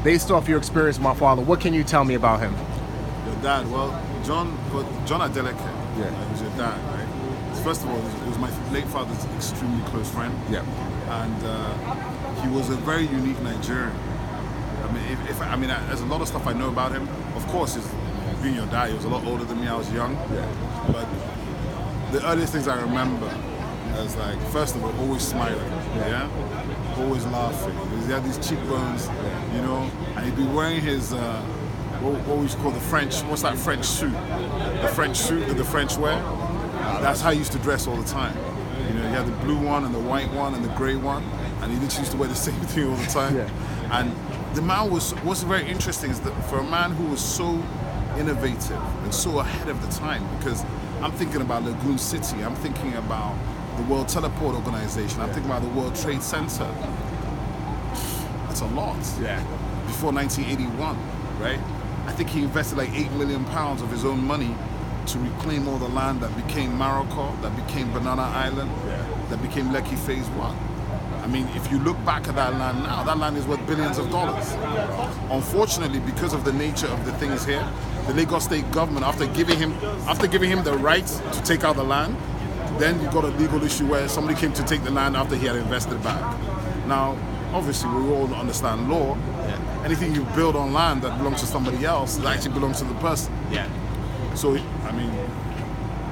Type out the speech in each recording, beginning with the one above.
Based off your experience with my father, what can you tell me about him? Your dad, John Adeleke, was your dad, right? First of all, he was my late father's extremely close friend. Yeah. And he was a very unique Nigerian. I mean, there's a lot of stuff I know about him. Of course, being your dad, he was a lot older than me. I was young. Yeah. But the earliest things I remember is like, first of all, always smiling. Yeah. Always laughing. He had these cheekbones, you know, and he'd be wearing his what we used to call the French. What's that French suit? The French suit that the French wear. That's how he used to dress all the time. You know, he had the blue one and the white one and the grey one, and he literally used to wear the same thing all the time. Yeah. And the man what's very interesting is that for a man who was so innovative and so ahead of the time, because I'm thinking about Lagoon City, I'm thinking about the World Teleport Organization, I'm thinking about the World Trade Center. That's a lot. Yeah. Before 1981, right? I think he invested like £8 million of his own money to reclaim all the land that became Maroko, that became Banana Island, that became Lekki Phase 1. I mean, if you look back at that land now, that land is worth billions of dollars. Unfortunately, because of the nature of the things here, the Lagos State government, after giving him the right to take out the land, then you got a legal issue where somebody came to take the land after he had invested back. Now, obviously, we all understand law. Anything you build on land that belongs to somebody else, that actually belongs to the person. Yeah. So, I mean,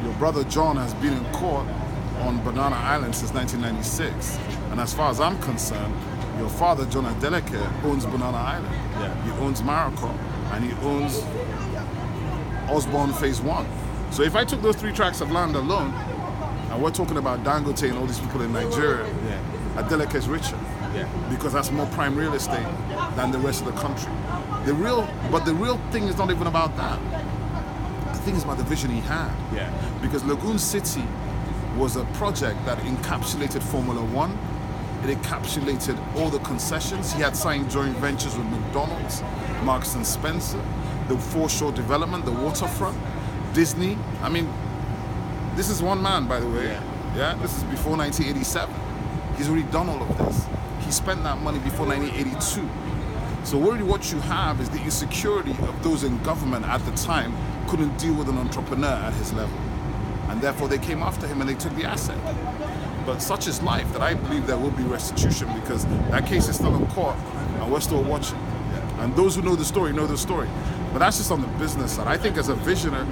your brother John has been in court on Banana Island since 1996. And as far as I'm concerned, your father, John Adeleke, owns Banana Island. Yeah. He owns Maroko, and he owns Osborne Phase 1. So if I took those 3 tracts of land alone, and we're talking about Dangote and all these people in Nigeria, Adeleke is richer. Yeah. Because that's more prime real estate than the rest of the country. The real thing is not even about that. The thing is about the vision he had. Yeah. Because Lagoon City was a project that encapsulated Formula One. It encapsulated all the concessions. He had signed joint ventures with McDonald's, Marks and Spencer, the foreshore development, the waterfront, Disney. I mean, this is one man, by the way. Yeah. This is before 1987. He's already done all of this. He spent that money before 1982. So already what you have is the insecurity of those in government at the time couldn't deal with an entrepreneur at his level. And therefore they came after him and they took the asset. But such is life that I believe there will be restitution, because that case is still in court and we're still watching. And those who know the story know the story. But that's just on the business side. I think as a visionary,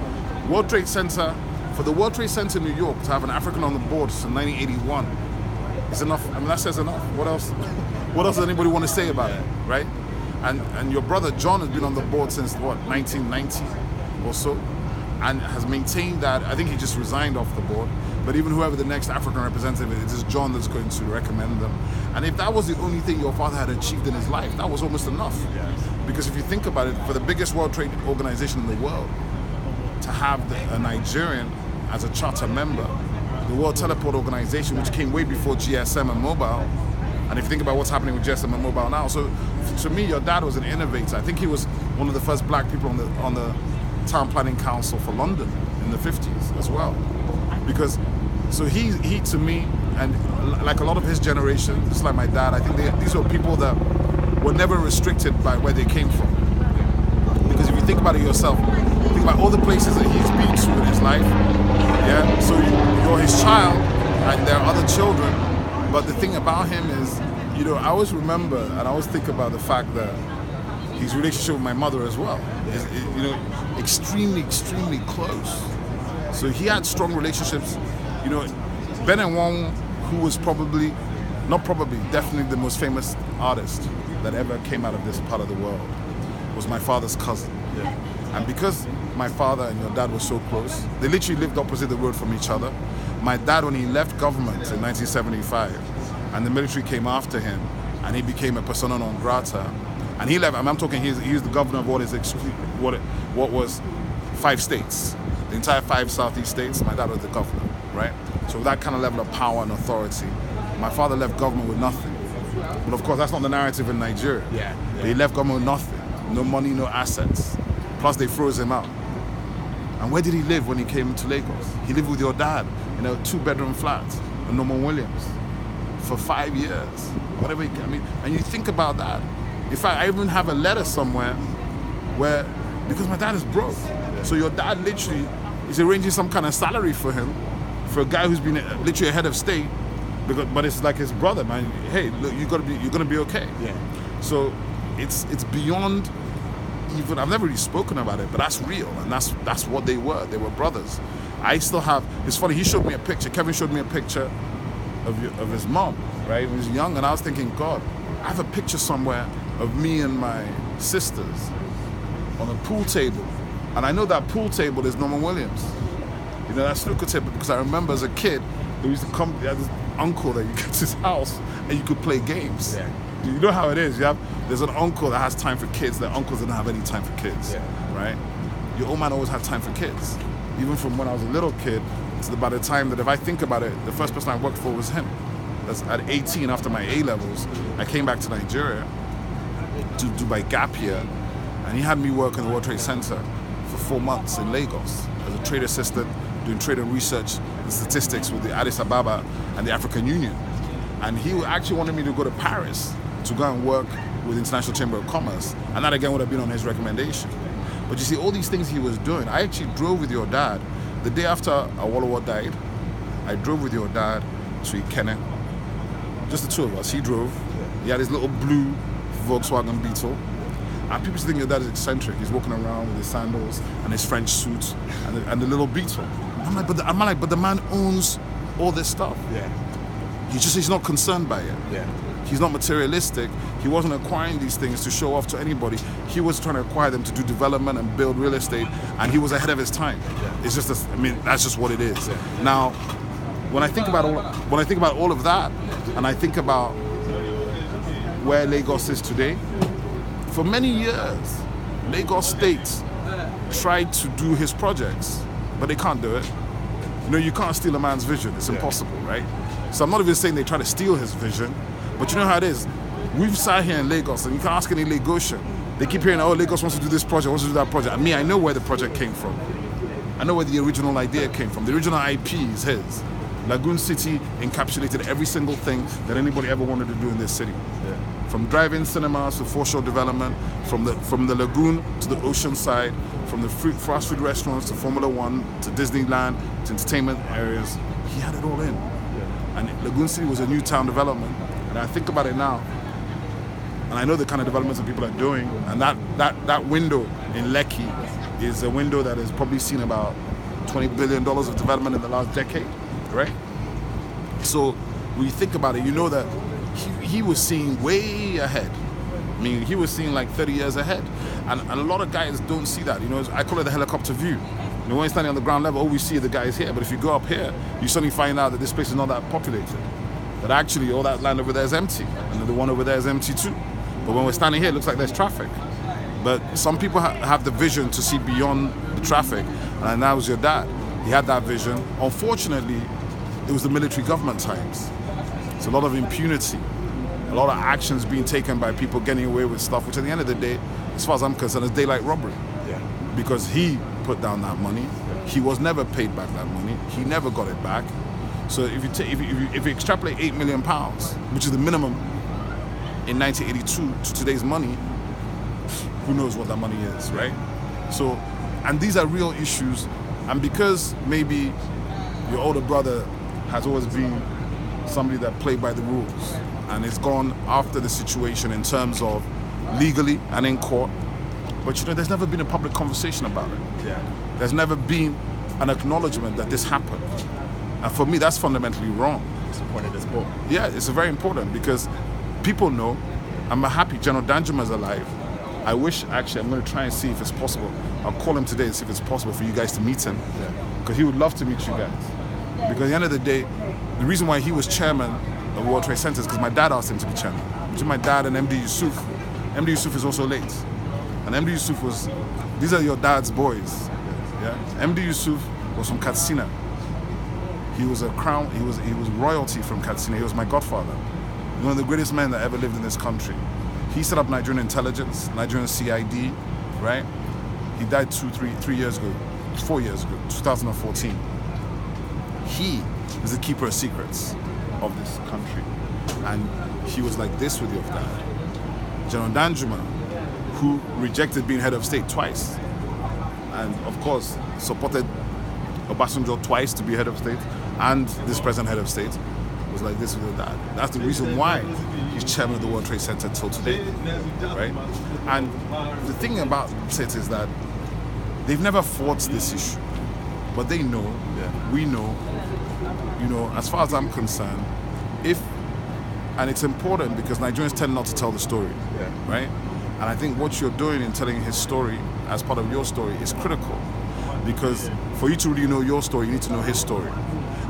World Trade Center, for the World Trade Center in New York to have an African on the board since 1981 is enough. I mean, that says enough. What else? What else does anybody want to say about it, right? And your brother John has been on the board since what, 1990 or so, and has maintained that. I think he just resigned off the board. But even whoever the next African representative is, it is John that's going to recommend them. And if that was the only thing your father had achieved in his life, that was almost enough. Because if you think about it, for the biggest World Trade Organization in the world, to have a Nigerian as a charter member, the World Teleport Organization, which came way before GSM and mobile, and if you think about what's happening with GSM and mobile now, so to me, your dad was an innovator. I think he was one of the first black people on the Town Planning Council for London in the 50s as well. Because, so he to me, and like a lot of his generation, just like my dad, I think these were people that were never restricted by where they came from. Because if you think about it yourself, think about all the places that he's been to in his life, yeah? So you're his child, and there are other children, but the thing about him is, you know, I always remember, and I always think about the fact that his relationship with my mother as well is, you know, extremely, extremely close. So he had strong relationships. You know, Ben Wong, who was definitely the most famous artist that ever came out of this part of the world, was my father's cousin. And because my father and your dad were so close, they literally lived opposite the road from each other. My dad, when he left government in 1975, and the military came after him, and he became a persona non grata, and he left. I'm talking, he's the governor of what was 5 states, the entire 5 southeast states. My dad was the governor, right? So that kind of level of power and authority. My father left government with nothing. But of course, that's not the narrative in Nigeria. But he left government with nothing, no money, no assets. Plus, they froze him out. And where did he live when he came to Lagos? He lived with your dad in a 2-bedroom flat in Norman Williams for 5 years. Whatever. I mean, and you think about that. In fact, I even have a letter somewhere where, because my dad is broke, so your dad literally is arranging some kind of salary for him, for a guy who's been literally a head of state, but it's like his brother, man. Hey, look, you're gonna be okay. Yeah. So it's beyond even. I've never really spoken about it, but that's real, and that's what they were. They were brothers. I still have. It's funny. He showed me a picture. Kevin showed me a picture of his mom, right? When he was young, and I was thinking, God, I have a picture somewhere of me and my sisters on a pool table, and I know that pool table is Norman Williams. You know, that snooker table, because I remember as a kid, there used to come. He had this uncle that you get to his house and you could play games. Yeah. You know how it is. There's an uncle that has time for kids. The uncles didn't have any time for kids, right? Your old man always had time for kids. Even from when I was a little kid, to by the time that, if I think about it, the first person I worked for was him. That's at 18, after my A-levels, I came back to Nigeria to do my gap year, and he had me work in the World Trade Center for 4 months in Lagos as a trade assistant, doing trade and research and statistics with the Addis Ababa and the African Union. And he actually wanted me to go to Paris to go and work with the International Chamber of Commerce, and that again would have been on his recommendation. But you see, all these things he was doing, I actually drove with your dad. The day after Awolowo died, I drove with your dad to Ikenne. Just the two of us. He drove. He had his little blue Volkswagen Beetle. And people think your dad is eccentric. He's walking around with his sandals and his French suit and the little Beetle. I'm like, but the man owns all this stuff. Yeah. He's not concerned by it. Yeah. He's not materialistic. He wasn't acquiring these things to show off to anybody. He was trying to acquire them to do development and build real estate, and he was ahead of his time. Yeah. It's just, that's just what it is. Yeah. Now, when I think about all of that, and I think about where Lagos is today, for many years, Lagos State tried to do his projects, but they can't do it. You know, you can't steal a man's vision. It's impossible, right? So I'm not even saying they try to steal his vision, but you know how it is. We've sat here in Lagos, and you can ask any Lagosian. They keep hearing, oh, Lagos wants to do this project, wants to do that project. And me, I know where the project came from. I know where the original idea came from. The original IP is his. Lagoon City encapsulated every single thing that anybody ever wanted to do in this city. Yeah. From drive-in cinemas to foreshore development, from the lagoon to the ocean side, from the fast food restaurants to Formula One to Disneyland to entertainment areas, he had it all in. Yeah. And Lagoon City was a new town development. And I think about it now, and I know the kind of developments that people are doing, and that window in Lekki is a window that has probably seen about $20 billion of development in the last decade, right? So when you think about it, you know that he was seeing way ahead. I mean, he was seeing like 30 years ahead. And a lot of guys don't see that. You know, I call it the helicopter view. You know, when you're standing on the ground level, all we see are the guys here. But if you go up here, you suddenly find out that this place is not that populated. That actually all that land over there is empty. And the one over there is empty too. But when we're standing here, it looks like there's traffic. But some people have the vision to see beyond the traffic. And that was your dad. He had that vision. Unfortunately, it was the military government times. It's a lot of impunity. A lot of actions being taken by people getting away with stuff, which at the end of the day, as far as I'm concerned, is daylight robbery. Yeah. Because he put down that money. He was never paid back that money. He never got it back. So if you extrapolate £8 million, which is the minimum in 1982 to today's money, who knows what that money is, right? So, and these are real issues. And because maybe your older brother has always been somebody that played by the rules and has gone after the situation in terms of legally and in court, but you know, there's never been a public conversation about it. Yeah. There's never been an acknowledgement that this happened. And for me, that's fundamentally wrong. It's the point of this book. Yeah, it's very important because people know. I'm happy General Danjuma's alive. I wish, actually, I'm going to try and see if it's possible. I'll call him today and see if it's possible for you guys to meet him. Because he would love to meet you guys. Because at the end of the day, the reason why he was chairman of World Trade Center is because my dad asked him to be chairman. Between my dad and MD Yusuf. MD Yusuf is also late. And MD Yusuf was, these are your dad's boys. Yeah? MD Yusuf was from Katsina. He was a crown, he was royalty from Katsina. He was my godfather. One of the greatest men that ever lived in this country. He set up Nigerian intelligence, Nigerian CID, right? He died 4 years ago, 2014. He is the keeper of secrets of this country. And he was like this with your dad. General Danjuma, who rejected being head of state twice, and of course supported Obasanjo twice to be head of state, and this present head of state was like this or that. That's the reason why he's chairman of the World Trade Center till today, right? And the thing about it is that they've never fought this issue, but they know, we know, as far as I'm concerned, and it's important because Nigerians tend not to tell the story, right? And I think what you're doing in telling his story as part of your story is critical, because for you to really know your story, you need to know his story.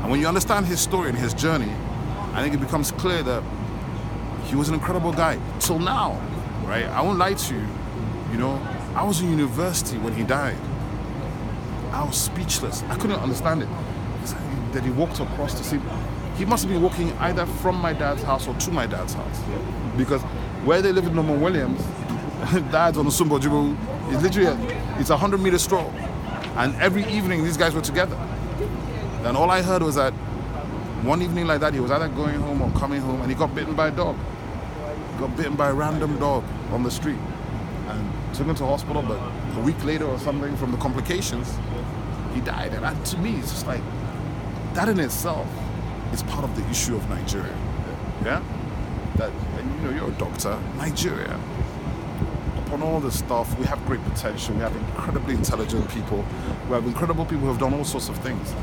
And when you understand his story and his journey, I think it becomes clear that he was an incredible guy till now, right? I won't lie to you, I was in university when he died. I was speechless. I couldn't understand it. That he walked across to see. He must have been walking either from my dad's house or to my dad's house, because where they live in Norman Williams, dad's on the Sumbo Jibo, it's literally it's a 100-meter stroll, and every evening these guys were together. And all I heard was that one evening like that, he was either going home or coming home, and he got bitten by a dog. He got bitten by a random dog on the street, and took him to hospital. But a week later or something, from the complications, he died. And that, to me, it's just like that in itself is part of the issue of Nigeria. Yeah, that, and you're a doctor. Nigeria, upon all this stuff, we have great potential. We have incredibly intelligent people. We have incredible people who have done all sorts of things.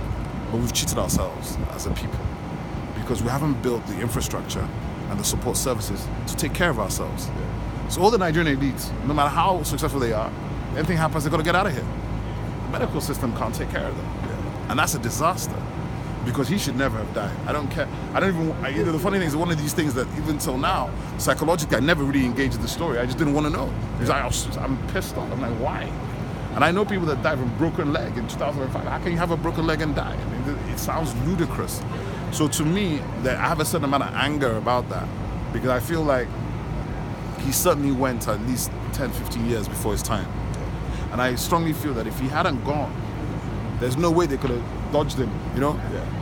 But we've cheated ourselves as a people because we haven't built the infrastructure and the support services to take care of ourselves. So all the Nigerian elites, no matter how successful they are, anything happens, they've got to get out of here. The medical system can't take care of them. And that's a disaster, because he should never have died. I don't care. The funny thing is, one of these things that even till now, psychologically, I never really engaged in the story. I just didn't want to know. Because I'm pissed off. I'm like, why? And I know people that died from broken leg in 2005. How can you have a broken leg and die? I mean, it sounds ludicrous. So to me, I have a certain amount of anger about that, because I feel like he certainly went at least 10, 15 years before his time. And I strongly feel that if he hadn't gone, there's no way they could have dodged him,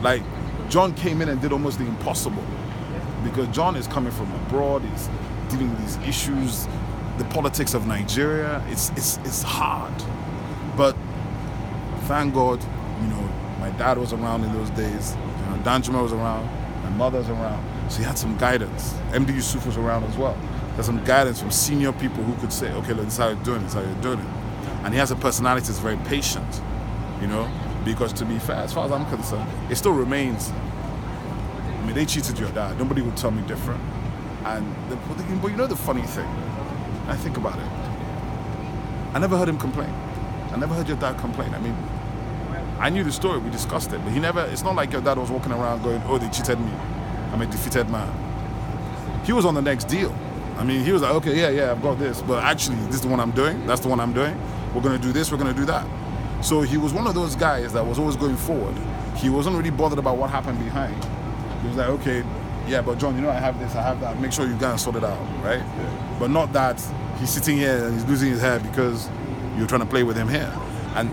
Like, John came in and did almost the impossible, because John is coming from abroad, he's dealing with these issues, the politics of Nigeria, it's hard. But thank God, my dad was around in those days, Danjuma was around, my mother was around, so he had some guidance. MD Yusuf was around as well. There's some guidance from senior people who could say, okay, look, this is how you're doing it, this is how you're doing it. And he has a personality that's very patient, because to be fair, as far as I'm concerned, it still remains, they cheated your dad, nobody would tell me different. But the funny thing, I think about it, I never heard him complain. I never heard your dad complain. I mean, I knew the story, we discussed it, but it's not like your dad was walking around going, oh, they cheated me, I'm a defeated man. He was on the next deal. I mean, he was like, okay, yeah, I've got this, but actually, this is the one I'm doing, that's the one I'm doing, we're gonna do this, we're gonna do that. So he was one of those guys that was always going forward. He wasn't really bothered about what happened behind. He was like, okay, yeah, but John, I have this, I have that, make sure you guys sort it out, right? Yeah. But not that he's sitting here and he's losing his hair because you're trying to play with him here. And,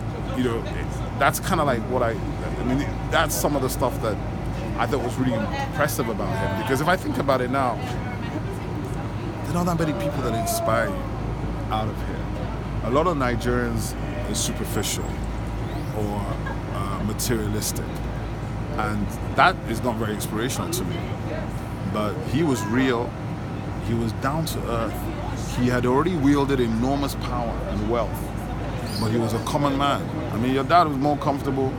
that's kind of like that's some of the stuff that I thought was really impressive about him. Because if I think about it now, there are not that many people that inspire you out of here. A lot of Nigerians are superficial or materialistic. And that is not very inspirational to me. But he was real, he was down to earth, he had already wielded enormous power and wealth, but he was a common man. I mean, your dad was more comfortable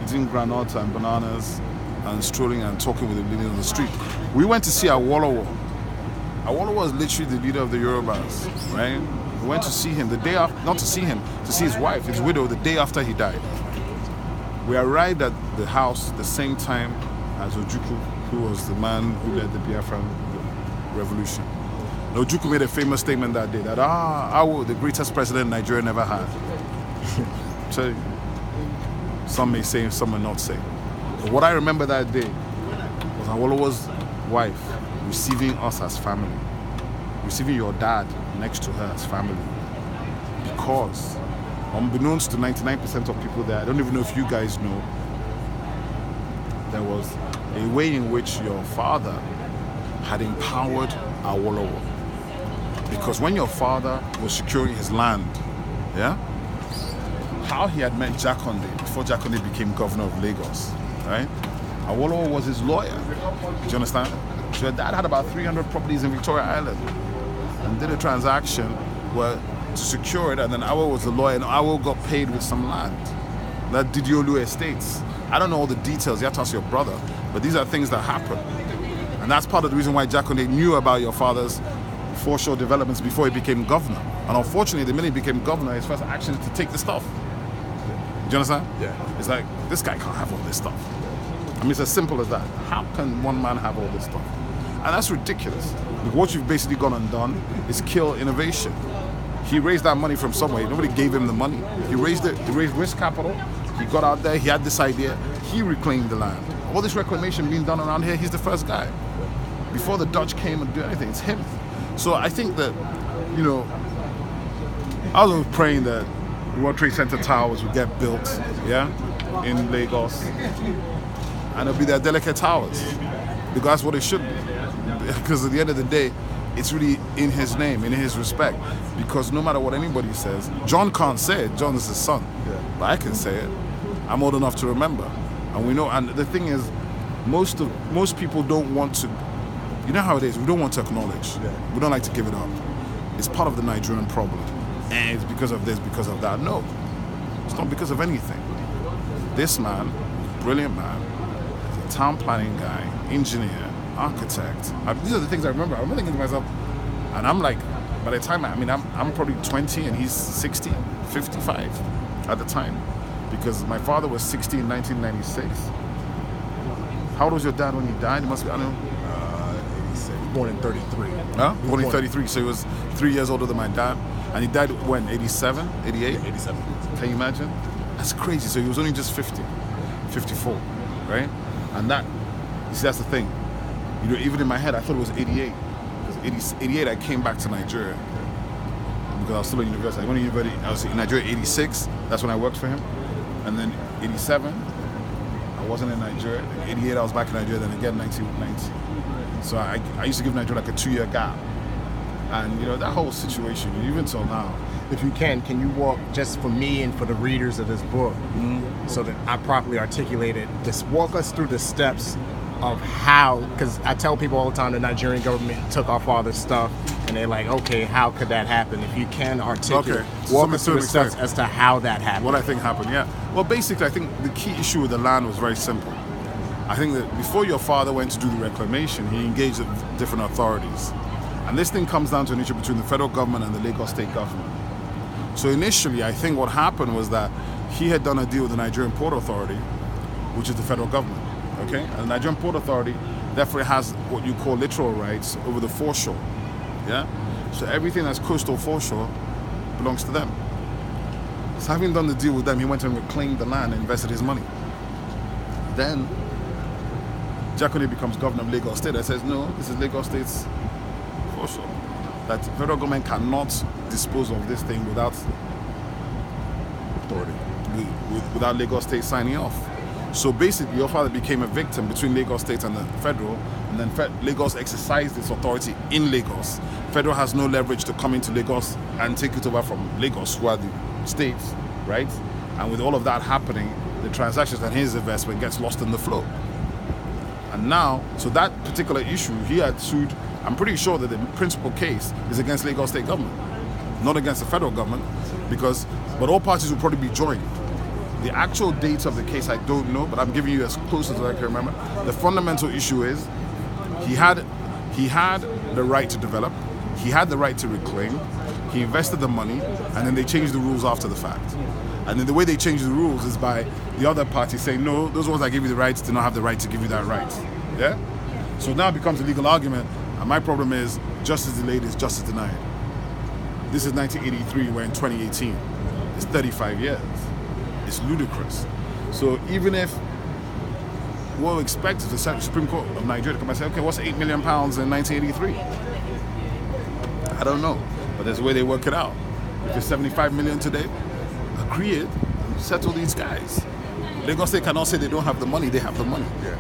eating granola and bananas and strolling and talking with the ladies on the street. We went to see Awolowo. Awolowo is literally the leader of the Yorubas, right? We went to see him the day after, not to see him, to see his wife, his widow, the day after he died. We arrived at the house the same time as Ojukwu, who was the man who led the Biafran revolution. And Ojukwu made a famous statement that day that, Awo, the greatest president Nigeria never had. So some may say, some may not say. But what I remember that day was Awolowo's wife receiving us as family, receiving your dad next to her as family. Because, unbeknownst to 99% of people there, I don't even know if you guys know, there was a way in which your father had empowered Awolowo. Because when your father was securing his land, yeah, how he had met Jakonde before Jakonde became governor of Lagos, right? Awolowo was his lawyer. Do you understand? So your dad had about 300 properties in Victoria Island and did a transaction where to secure it, and then Awo was the lawyer, and Awo got paid with some land. That Didiolu Estates. I don't know all the details, you have to ask your brother, but these are things that happen. And that's part of the reason why Jakonde knew about your father's foreshore developments before he became governor. And unfortunately, the minute he became governor, his first action is to take the stuff. Do you understand? Yeah. It's like, this guy can't have all this stuff. I mean, it's as simple as that. How can one man have all this stuff? And that's ridiculous. Because what you've basically gone and done is kill innovation. He raised that money from somewhere. Nobody gave him the money. He raised it. He raised risk capital. He got out there. He had this idea. He reclaimed the land. All this reclamation being done around here, he's the first guy. Before the Dutch came and did anything, it's him. So I think that, you know, I was praying that the World Trade Center towers would get built, yeah, in Lagos. And it'll be their delicate towers. Because that's what it should be. Because at the end of the day, it's really in his name, in his respect. Because no matter what anybody says, John can't say it. John is his son. But I can say it. I'm old enough to remember. And we know, and the thing is, most people don't want to, you know how it is, we don't want to acknowledge. We don't like to give it up. It's part of the Nigerian problem. And it's because of this, because of that. No, it's not because of anything. This man, brilliant man, a town planning guy, engineer, architect. These are the things I remember. I remember thinking to myself, and I'm like, by the time, I'm probably 20 and he's 60, 55 at the time. Because my father was 60 in 1996. How old was your dad when he died? It must be, I don't know. 86. Born in 33. Huh? Born in 33, so he was 3 years older than my dad. And he died when, 87, 88? 87. Can you imagine? That's crazy. So he was only just 50, 54, right? And that, you see, that's the thing. You know, even in my head, I thought it was 88. Because 88, I came back to Nigeria. Because I was still in university. I went to university, I was in Nigeria 86. That's when I worked for him. And then 87, I wasn't in Nigeria. 88, I was back in Nigeria. Then again, 1990. So I used to give Nigeria like a 2-year gap. And, you know, that whole situation, even till now. If you can you walk, just for me and for the readers of this book, so that I properly articulate it, just walk us through the steps of how, because I tell people all the time the Nigerian government took our father's stuff, and they're like, okay, how could that happen? If you can articulate, walk us through the steps as to how that happened. What I think happened, yeah. Well, basically, I think the key issue with the land was very simple. I think that before your father went to do the reclamation, he engaged with different authorities. And this thing comes down to an issue between the federal government and the Lagos state government. So initially, I think what happened was that he had done a deal with the Nigerian Port Authority, which is the federal government, okay? And the Nigerian Port Authority therefore has what you call littoral rights over the foreshore, yeah? So everything that's coastal foreshore belongs to them. So having done the deal with them, he went and reclaimed the land and invested his money. Then, Jakonde becomes governor of Lagos State and says, no, this is Lagos State's foreshore. That the federal government cannot dispose of this thing without authority, without Lagos State signing off. So basically, your father became a victim between Lagos State and the federal, and then Lagos exercised its authority in Lagos. Federal has no leverage to come into Lagos and take it over from Lagos, who are the states, right? And with all of that happening, the transactions and his investment gets lost in the flow. And now, so that particular issue, he had sued. I'm pretty sure that the principal case is against Lagos state government, not against the federal government, but all parties will probably be joined. The actual date of the case, I don't know, but I'm giving you as close as I can remember. The fundamental issue is he had the right to develop, he had the right to reclaim, he invested the money, and then they changed the rules after the fact. And then the way they changed the rules is by the other party saying, no, those ones that give you the rights do not have the right to give you that right. Yeah? So now it becomes a legal argument. And my problem is, justice delayed is justice denied. This is 1983, we're in 2018. It's 35 years. It's ludicrous. So even if what we expect is the Supreme Court of Nigeria to come and say, okay, what's £8 million in 1983? I don't know, but there's a way they work it out. If it's 75 million today, agree it, settle these guys. Lagos State cannot say they don't have the money, they have the money. Yeah.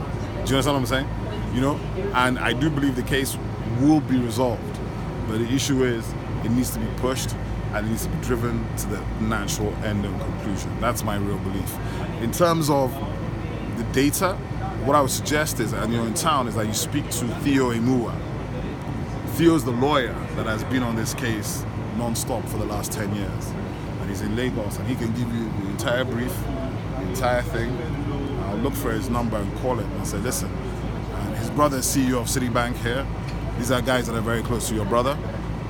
Do you understand what I'm saying? You know, and I do believe the case will be resolved. But the issue is, it needs to be pushed and it needs to be driven to the natural end and conclusion. That's my real belief. In terms of the data, what I would suggest is, and you're in town, is that you speak to Theo Emua. Theo's the lawyer that has been on this case non-stop for the last 10 years. And he's in Lagos, and he can give you the entire brief, the entire thing. I'll look for his number and call him and say, listen, and his brother is CEO of Citibank here. These are guys that are very close to your brother,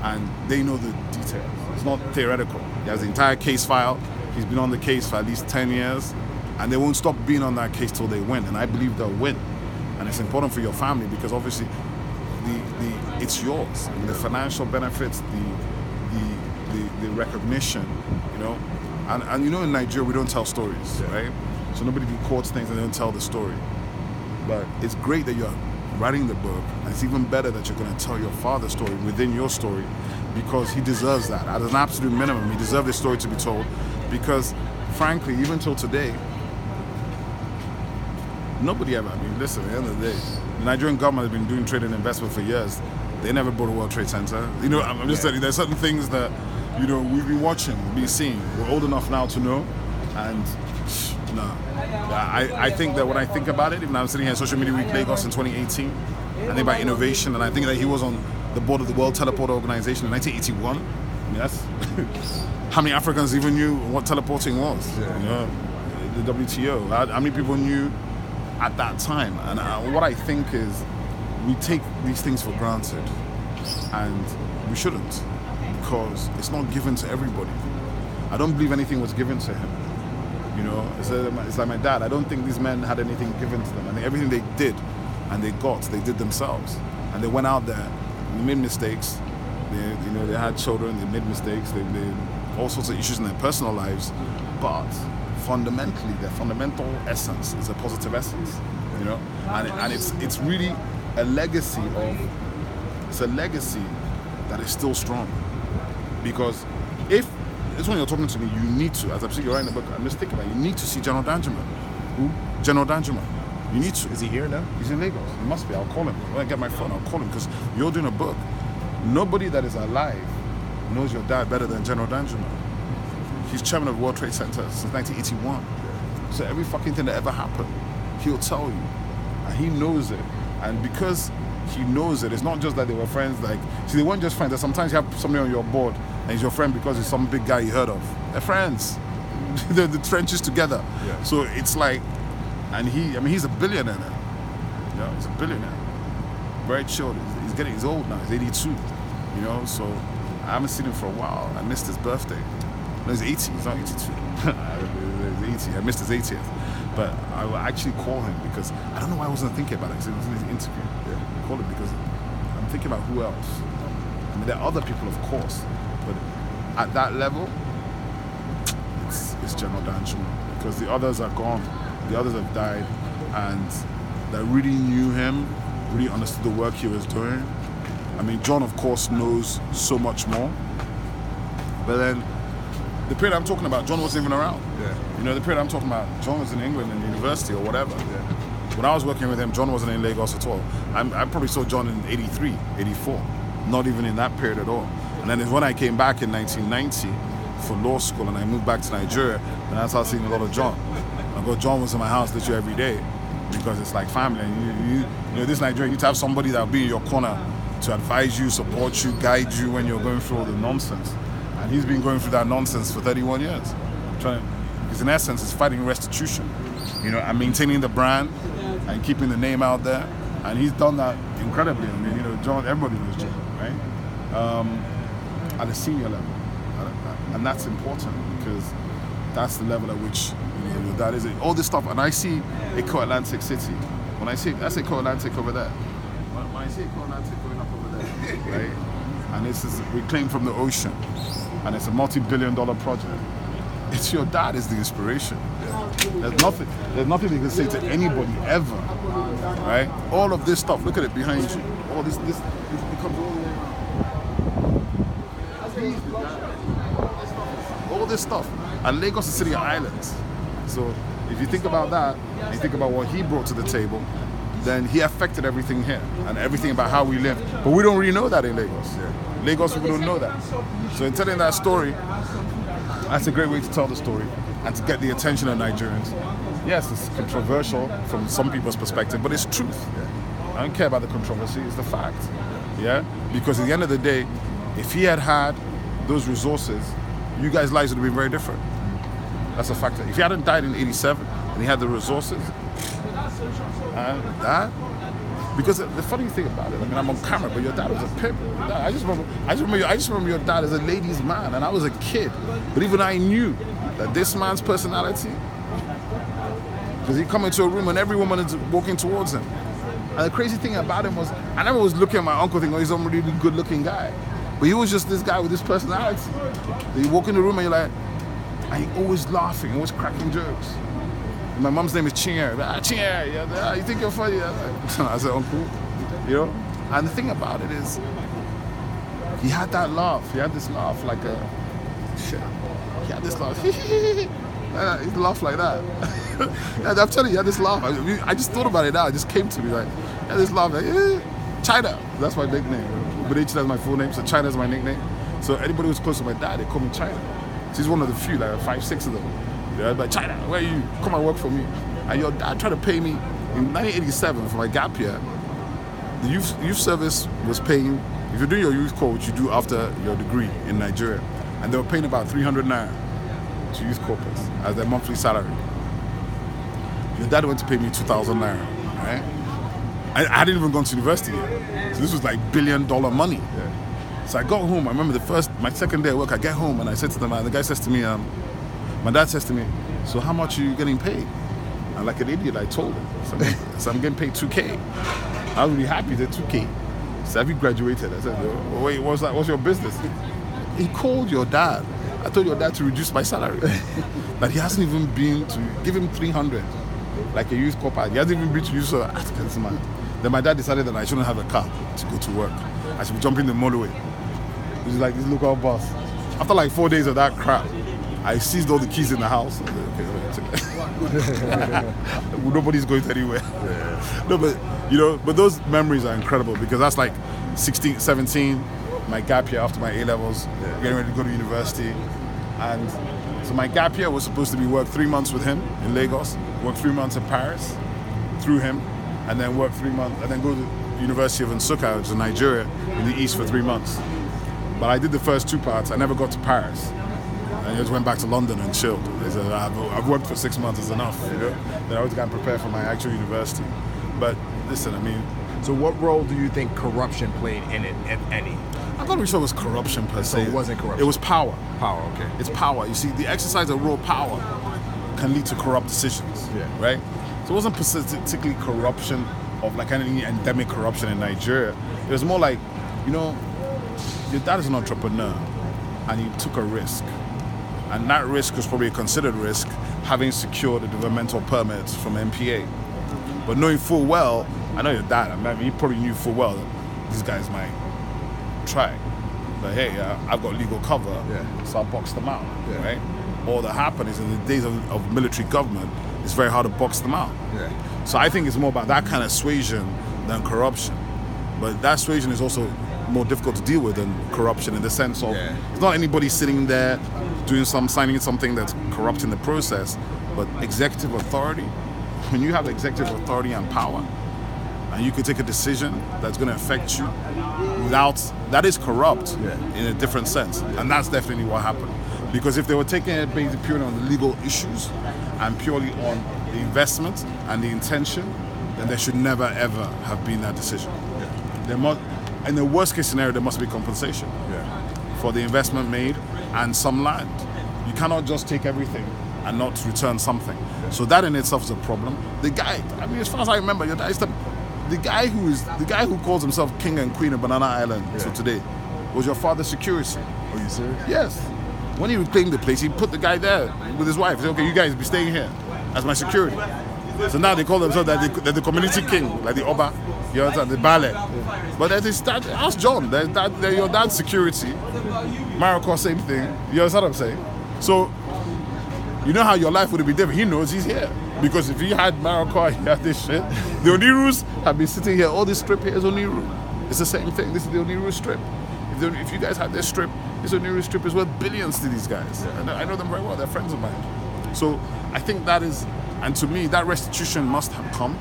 and they know the details. It's not theoretical. He has the entire case file. He's been on the case for at least 10 years, and they won't stop being on that case till they win, and I believe they'll win. And it's important for your family because obviously it's yours. I mean, the financial benefits, the recognition, you know. And you know, in Nigeria we don't tell stories, right? So nobody records things and they don't tell the story. But it's great that you're writing the book, and it's even better that you're going to tell your father's story within your story, because he deserves that. At an absolute minimum, he deserves this story to be told, because frankly, even till today, nobody ever, I mean, listen, at the end of the day, the Nigerian government has been doing trade and investment for years. They never built a World Trade Center. You know, I'm just telling you, there's certain things that, you know, we've been watching, we've been seeing. We're old enough now to know, and no. I think that when I think about it, even I'm sitting here at Social Media Week Lagos in 2018, I think about innovation, and I think that he was on the board of the World Teleport Organization in 1981. I mean, that's how many Africans even knew what teleporting was? You know, the WTO. How many people knew at that time? And what I think is, we take these things for granted, and we shouldn't, because it's not given to everybody. I don't believe anything was given to him. You know, it's like my dad. I don't think these men had anything given to them. I think everything they did and they did themselves. And they went out there, they made mistakes. They had children, they made mistakes, they all sorts of issues in their personal lives. But fundamentally, their fundamental essence is a positive essence. You know, and it's really a legacy that is still strong. Because if this when you're talking to me, you need to, as I'm saying, you're writing the book, I'm just thinking about it, you need to see General Danjuma. Who? General Danjuma. You need to. Is he here now? He's in Lagos. He must be. I'll call him. When I get my phone, I'll call him, because you're doing a book. Nobody that is alive knows your dad better than General Danjuma. He's chairman of World Trade Center since 1981. So every fucking thing that ever happened, he'll tell you. And he knows it. And because he knows it, it's not just that they were friends. Like, see, they weren't just friends. Sometimes you have somebody on your board and he's your friend because he's some big guy you heard of. They're friends. They're the trenches together. Yeah. So it's like, and he's a billionaire now. You know, he's a billionaire. Very chilled. He's old now. He's 82. You know, so I haven't seen him for a while. I missed his birthday. No, he's 80. He's not 82. He's 80. I missed his 80th. But I will actually call him, because I don't know why I wasn't thinking about it, because it was in his interview. Yeah. Call him because I'm thinking about who else. I mean, there are other people, of course, but at that level, it's General Danjuma, because the others are gone. The others have died, and that really knew him, really understood the work he was doing. I mean, John, of course, knows so much more. But then, the period I'm talking about, John wasn't even around. Yeah. You know, the period I'm talking about, John was in England in university or whatever. Yeah. When I was working with him, John wasn't in Lagos at all. I probably saw John in 83, 84. Not even in that period at all. And then when I came back in 1990 for law school and I moved back to Nigeria, then I started seeing a lot of John. John was in my house literally every day, because it's like family. And you know, this Nigeria, you need to have somebody that will be in your corner to advise you, support you, guide you when you're going through all the nonsense. And he's been going through that nonsense for 31 years. Because in essence, it's fighting restitution, you know, and maintaining the brand and keeping the name out there. And he's done that incredibly. I mean, you know, John, everybody knows John, right? At a senior level. And that's important, because that's the level at which, you know, your dad is. All this stuff. And I see Eko Atlantic City. When I see, that's Eko Atlantic over there. When I see Eko Atlantic going up over there, right? And this is reclaimed from the ocean. And it's a multi-billion-dollar project. It's your dad is the inspiration. There's nothing you can say to anybody ever, right? All of this stuff, look at it behind you. All this becomes all the way around. All this stuff. And Lagos is a city of islands. So if you think about that, and you think about what he brought to the table, then he affected everything here and everything about how we live. But we don't really know that in Lagos. Lagos people don't know that. So in telling that story, that's a great way to tell the story and to get the attention of Nigerians. Yes, it's controversial from some people's perspective, but it's truth. I don't care about the controversy, it's the fact. Yeah? Because at the end of the day, if he had had those resources, you guys' lives would have been very different. That's a factor. If he hadn't died in 87 and he had the resources, because the funny thing about it, I mean, I'm on camera, but your dad was a pimp. I just remember your dad as a ladies' man, and I was a kid. But even I knew that this man's personality, because he'd come into a room and every woman is walking towards him. And the crazy thing about him was, I never was looking at my uncle thinking, oh, he's a really good-looking guy. But he was just this guy with this personality. You walk in the room and you're like, and he's always laughing, always cracking jokes. My mom's name is Chinger. Chinger, yeah, you think you're funny? I said, uncle, you know? And the thing about it is, he had that laugh. He had this laugh like a, shit. He had this laugh. He'd laugh like that. Yeah, I'm telling you, he had this laugh. I just thought about it now. It just came to me like, he had this laugh like, China. That's my nickname. But that's my full name, so China's my nickname. So anybody who's close to my dad, they call me China. So he's one of the few, like 5, 6 of them. They're like, China, where are you? Come and work for me. And your dad tried to pay me in 1987 for my gap year. The youth service was paying, if you're doing your youth corps, which you do after your degree in Nigeria, and they were paying about 300 naira to youth corpus as their monthly salary. Your dad went to pay me 2,000 naira, right? I hadn't even gone to university yet. So this was like $1 billion money. Yeah. So I got home, I remember my second day at work, I get home and I said to the man, the guy says to me, my dad says to me, so how much are you getting paid? And like an idiot, I told him. So I'm getting paid 2K. I was really happy that 2K. So have you graduated? I said, oh, wait, what's that? What's your business? He called your dad. I told your dad to reduce my salary. That he hasn't even been to give him 300, like a youth corporate. He hasn't even been to use a man. Then my dad decided that I shouldn't have a car to go to work. I should be jumping the motorway. He's like this local boss. After like 4 days of that crap, I seized all the keys in the house. Nobody's going anywhere. Yeah. No, but those memories are incredible because that's like 16, 17, my gap year after my A-levels, getting ready to go to university. And so my gap year was supposed to be work 3 months with him in Lagos, work 3 months in Paris through him, and then work 3 months, and then go to the University of Nsukka, which is in Nigeria, in the east for 3 months. But I did the first 2 parts. I never got to Paris. I just went back to London and chilled. I said, I've worked for 6 months, it's enough. You know? Then I was going to prepare for my actual university. But listen, I mean... So what role do you think corruption played in it, if any? I'm not really sure it was corruption per se. So it wasn't corruption? It was power. Power, okay. It's power. You see, the exercise of raw power can lead to corrupt decisions, right? So it wasn't particularly corruption of like any endemic corruption in Nigeria. It was more like, you know, your dad is an entrepreneur and he took a risk. And that risk was probably a considered risk, having secured the developmental permits from MPA. But knowing full well, I know your dad, I mean, he probably knew full well that these guys might try. But hey, I've got legal cover, so I boxed them out, right? All that happened is in the days of military government, it's very hard to box them out. So I think it's more about that kind of suasion than corruption. But that suasion is also more difficult to deal with than corruption in the sense of it's not anybody sitting there signing something that's corrupting the process, but executive authority. When you have executive authority and power, and you can take a decision that's going to affect you that is corrupt in a different sense. And that's definitely what happened. Because if they were taking it based purely on the legal issues and purely on the investment and the intention, then there should never ever have been that decision. In the worst case scenario, there must be compensation for the investment made and some land. You cannot just take everything and not return something. So that in itself is a problem. The guy, I mean, as far as I remember, your dad is the guy who calls himself king and queen of Banana Island till today was your father's security. Are you serious? Yes. When he reclaimed the place, he put the guy there with his wife. He said, okay, you guys be staying here as my security. So now they call themselves they're the community king, like the Oba, you understand, the ballet. But ask John, they're your dad's security. Marocco, same thing. You understand what I'm saying? So, you know how your life would be different. He knows he's here. Because if he had Marocco, he had this shit. The Onirus have been sitting here. All this strip here is Oniru. It's the same thing. This is the Oniru strip. If if you guys had this strip, this Oniru strip is worth billions to these guys. I know them very well. They're friends of mine. So I think that is, and to me, that restitution must have come.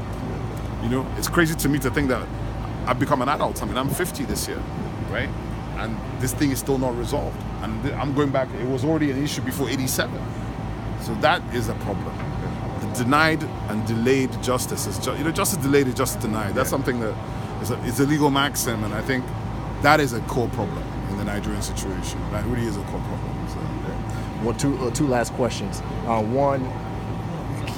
You know, it's crazy to me to think that I've become an adult. I mean, I'm 50 this year, right? And this thing is still not resolved. And I'm going back, it was already an issue before 87. So that is a problem. The denied and delayed justice is, justice delayed is justice denied. That's something that is a legal maxim, and I think that is a core problem in the Nigerian situation. That really is a core problem. So, Well, two last questions. One,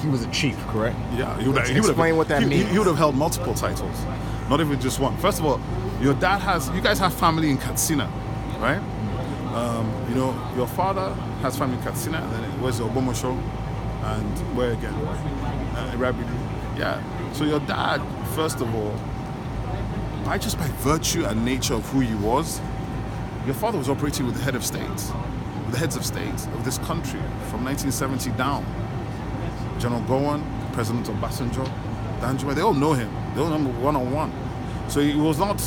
he was a chief, correct? yeah, Explain what that means. He would have held multiple titles, not even just one. First of all, you guys have family in Katsina, right? Your father has family in Katsina, and then where's Obomosho, and where again? Irabidi. Yeah. So your dad, first of all, by virtue and nature of who he was, your father was operating with the heads of states of this country from 1970 down. General Gowon, President Obasanjo, Danjuma, they all know him. They all know him one-on-one. So he was not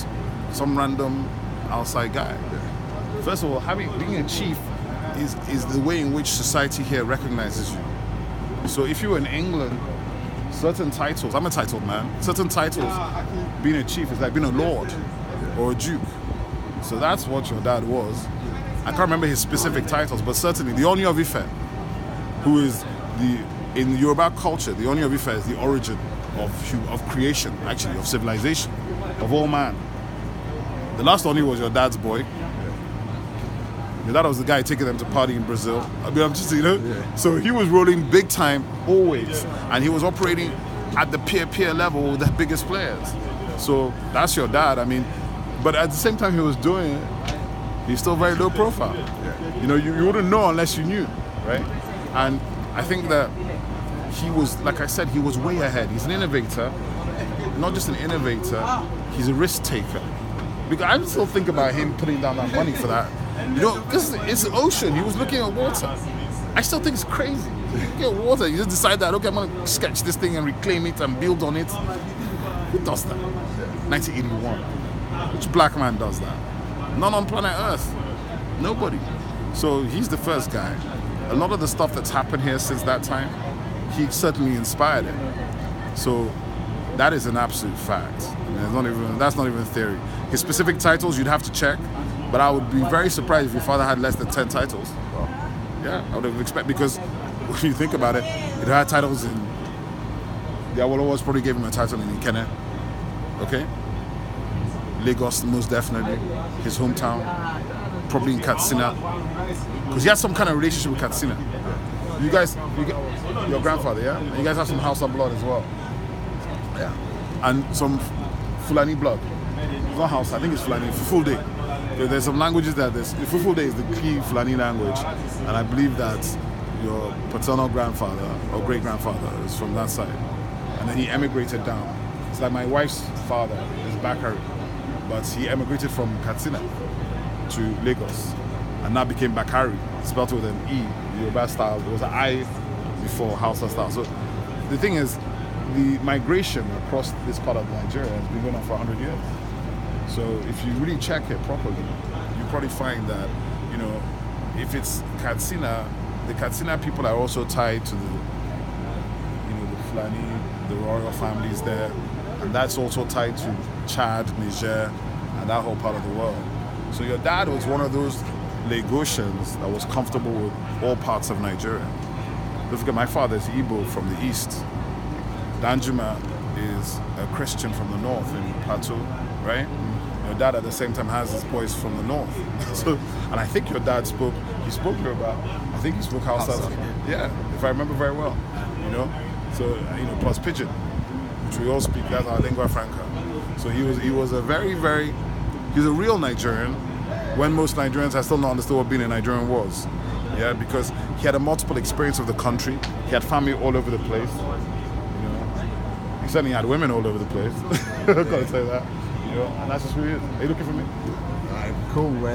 some random outside guy. First of all, being a chief is the way in which society here recognizes you. So if you were in England, certain titles, I'm a titled man, certain titles, being a chief is like being a lord or a duke. So that's what your dad was. I can't remember his specific titles, but certainly the Oni of Ife, who is in the Yoruba culture, the Oni of Ife is the origin of creation, actually, of civilization, of all man. The last Oni was your dad's boy. Your dad was the guy taking them to party in Brazil. I mean, I'm just, So he was rolling big time always. And he was operating at the peer level with the biggest players. So that's your dad. I mean, but at the same time he was doing it, he's still very low profile. You wouldn't know unless you knew, right? And I think that he was, like I said, he was way ahead. He's an innovator, not just an innovator, he's a risk taker. Because I still think about him putting down that money for that. Because it's the ocean. He was looking at water. I still think it's crazy. You get water, you just decide that, okay, I'm going to sketch this thing and reclaim it and build on it. Who does that? 1981. Which black man does that? None on planet Earth. Nobody. So he's the first guy. A lot of the stuff that's happened here since that time, he certainly inspired it. So that is an absolute fact. That's not even theory. His specific titles, you'd have to check. But I would be very surprised if your father had less than 10 titles. Yeah, I would have expected, because when you think about it, it had titles in, the Awolowo's probably gave him a title in Ikenne, okay? Lagos, most definitely, his hometown, probably in Katsina, because he had some kind of relationship with Katsina. Your grandfather, yeah? And you guys have some Hausa blood as well. Yeah. And some Fulani blood. It's not Hausa, I think it's Fulani, Fulde. There's some languages that the Fulfulde is the key Fulani language, and I believe that your paternal grandfather or great grandfather is from that side, and then he emigrated down. It's like my wife's father is Bakari, but he emigrated from Katsina to Lagos, and now became Bakari, spelled with an E, the Yoruba style. It was an I before Hausa style. So the thing is, the migration across this part of Nigeria has been going on for 100 years. So if you really check it properly, you probably find that, if it's Katsina, the Katsina people are also tied to the Fulani, the royal families there, and that's also tied to Chad, Niger, and that whole part of the world. So your dad was one of those Lagosians that was comfortable with all parts of Nigeria. Don't forget, my father is Igbo from the east. Danjuma is a Christian from the north in Plateau, right? Your dad at the same time has his boys from the north. And I think your dad spoke Yoruba. I think he spoke Hausa. Yeah, if I remember very well. So plus Pidgin, which we all speak. That's our lingua franca. So he was a he's a real Nigerian, when most Nigerians have still not understood what being a Nigerian was. Yeah, because he had a multiple experience of the country. He had family all over the place. He certainly had women all over the place. I've got to say that. And that's just who he is. Are you looking for me? All right, cool, man.